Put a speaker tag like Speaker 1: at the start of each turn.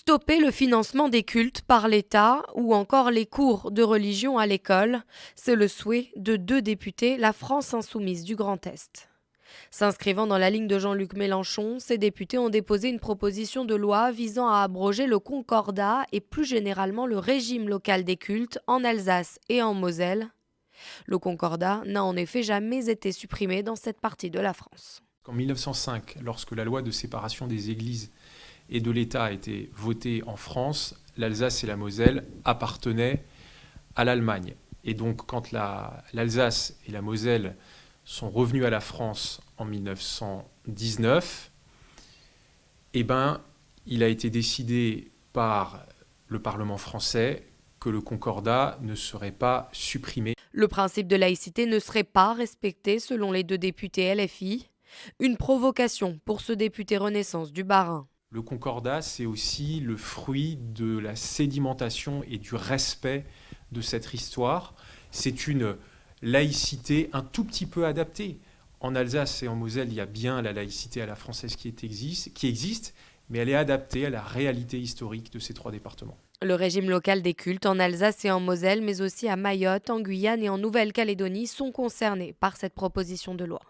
Speaker 1: Stopper le financement des cultes par l'État ou encore les cours de religion à l'école, c'est le souhait de 2 députés, la France insoumise du Grand Est. S'inscrivant dans la ligne de Jean-Luc Mélenchon, ces députés ont déposé une proposition de loi visant à abroger le concordat et plus généralement le régime local des cultes en Alsace et en Moselle. Le concordat n'a en effet jamais été supprimé dans cette partie de la France.
Speaker 2: En 1905, lorsque la loi de séparation des églises et de l'État a été votée en France, l'Alsace et la Moselle appartenaient à l'Allemagne. Et donc quand l'Alsace et la Moselle sont revenus à la France en 1919, il a été décidé par le Parlement français que le concordat ne serait pas supprimé.
Speaker 1: Le principe de laïcité ne serait pas respecté selon les 2 députés LFI. Une provocation pour ce député Renaissance du Bas-Rhin.
Speaker 2: Le concordat, c'est aussi le fruit de la sédimentation et du respect de cette histoire. C'est une laïcité un tout petit peu adaptée. En Alsace et en Moselle, il y a bien la laïcité à la française qui existe, mais elle est adaptée à la réalité historique de ces 3 départements.
Speaker 1: Le régime local des cultes en Alsace et en Moselle, mais aussi à Mayotte, en Guyane et en Nouvelle-Calédonie sont concernés par cette proposition de loi.